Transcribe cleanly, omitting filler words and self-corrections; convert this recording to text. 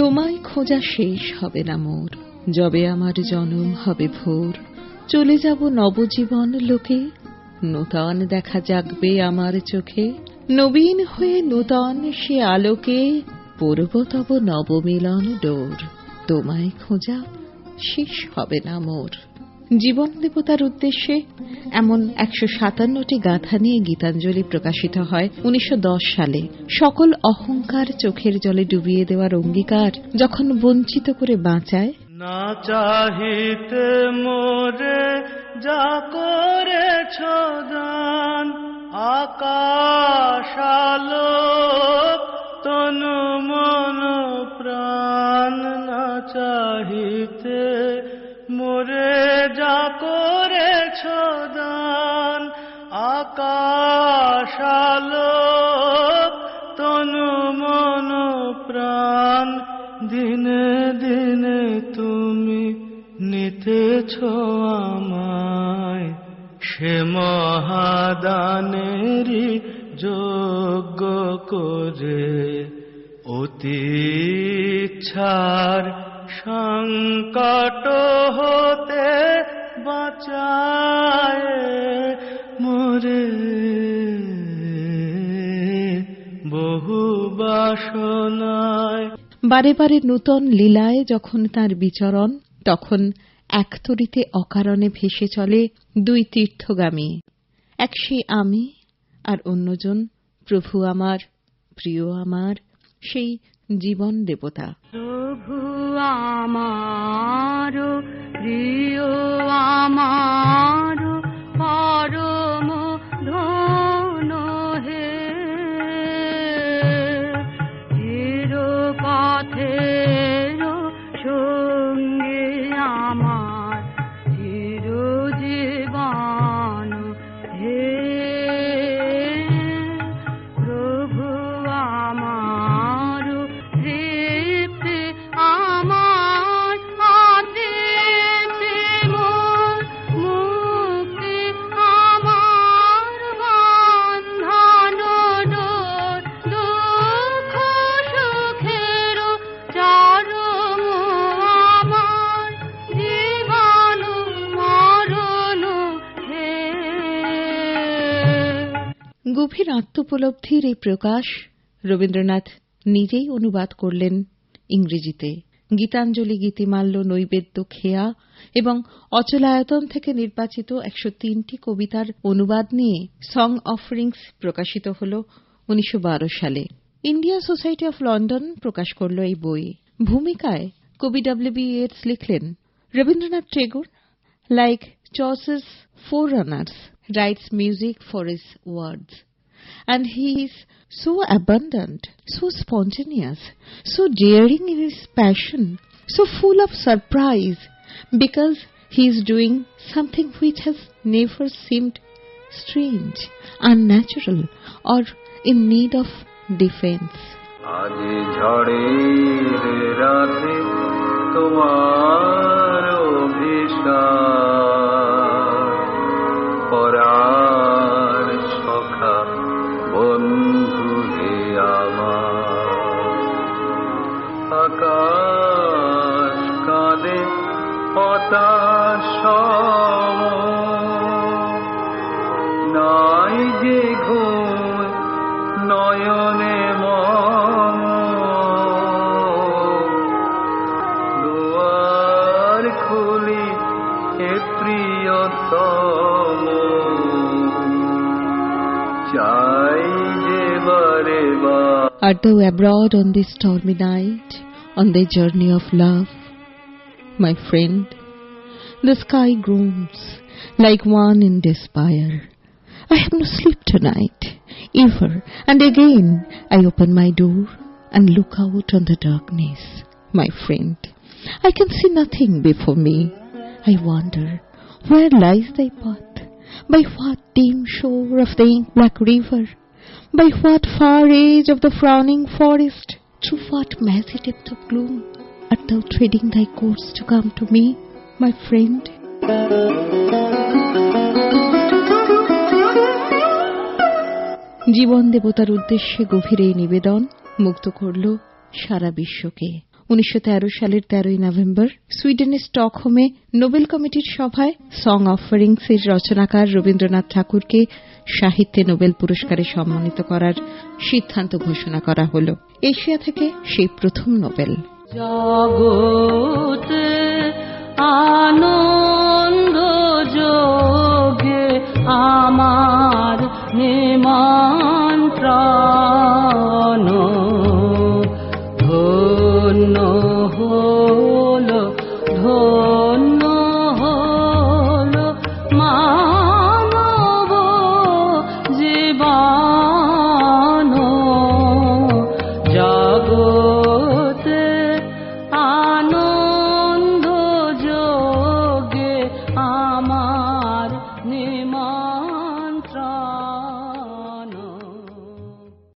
তোমায় খোঁজা শেষ হবে না মোর, যবে আমার জনম হবে ভোর। চলে যাব নবজীবন লোকে, নূতন দেখা জাগবে আমার চোখে। নবীন হয়ে নূতন সে আলোকে, পরব তব নবমিলন ডোর। তোমায় খোঁজা শেষ হবে না মোর। জীবন দেবতার উদ্দেশ্যে এমন ১৫৭টি গাথা নিয়ে গীতাঞ্জলি প্রকাশিত হয় ১৯১০ সালে। সকল অহংকার চোখের জলে ডুবিয়ে দেওয়ার অঙ্গীকার যখন বঞ্চিত করে বাঁচায়। না চাহিতে মোরে যা করেছ দান, আকাশ আলোক তনু মন প্রাণ। না চাহিতে মোরে যা করেছ দান, আকাশ আলোক তনু মন প্রাণ। দিনে দিনে তুমি নিতেছ আমায়, সে মহাদানেরই যোগ্য করে। অতি ইচ্ছার সংকট হতে বাঁচায় মোরে, বহু বাসনায়। বারে বারে নূতন লীলায় যখন তার বিচরণ, তখন একতরিতে অকারণে ভেসে চলে দুই তীর্থগামী, এক সে আমি আর অন্যজন প্রভু আমার, প্রিয় আমার, সেই জীবন দেবতা। প্রভু আমার, প্রিয় আমার, পরম ধন হে। চির পথের সঙ্গে আমার, চির জীবন হে। প্রভু আমার, তৃপ্তি আমার, অতৃপ্তি মোর, মুক্তি আমার, বন্ধন ডোর। দুঃখ সুখের চরম আমার, জীবন মরণ হে। গভীর আত্মোপলব্ধির এই প্রকাশ রবীন্দ্রনাথ নিজেই অনুবাদ করলেন ইংরেজিতে। গীতাঞ্জলি, গীতিমাল্য, নৈবেদ্য, খেয়া এবং অচলায়তন থেকে নির্বাচিত ১০৩টি কবিতার অনুবাদ নিয়ে সং অফারিংস প্রকাশিত হল ১৯১২ সালে। ইন্ডিয়া সোসাইটি অফ লন্ডন প্রকাশ করল এই বই। ভূমিকায় কবি ডব্লিউ.বি. ইয়েটস লিখলেন, Rabindranath Tagore, like Chaucer's forerunners, writes music for his words. And he is so abundant, so spontaneous, so daring in his passion, so full of surprise, because he is doing something which has never seemed strange, unnatural, or in need of defense. আজি ঝড়ের রাতে তোমার অভিশাপ, পরার সখা বন্ধু হে আমার। আকাশ কাঁদে হতাশ, নাই যে ঘুম নয়নে মম। দুয়ার খুলি হে প্রিয়তম, চাই যে বারে বার। Art thou abroad on this stormy night, on thy journey of love? My friend, the sky groans like one in despair. I have no sleep tonight. Ever and again I open my door and look out on the darkness. My friend, I can see nothing before me. I wonder, where lies thy path? By what dim shore of the ink black river? By what far edge of the frowning forest? Through what mazy depth of gloom art thou treading thy course to come to me, my friend? জীবন দেবতার উদ্দেশ্যে গভীর এই নিবেদন মুগ্ধ করল সারা বিশ্বকে। 1913 সালের 13 November সুইডেনের স্টকহোমে নোবেল কমিটির সভায় সং অফারিংস এর রচনাকার রবীন্দ্রনাথ ঠাকুরকে সাহিত্যে নোবেল পুরস্কারে সম্মানিত করার সিদ্ধান্ত ঘোষণা করা হল। এশিয়া থেকে সেই প্রথম নোবেল। জগতে আনন্দ যোগে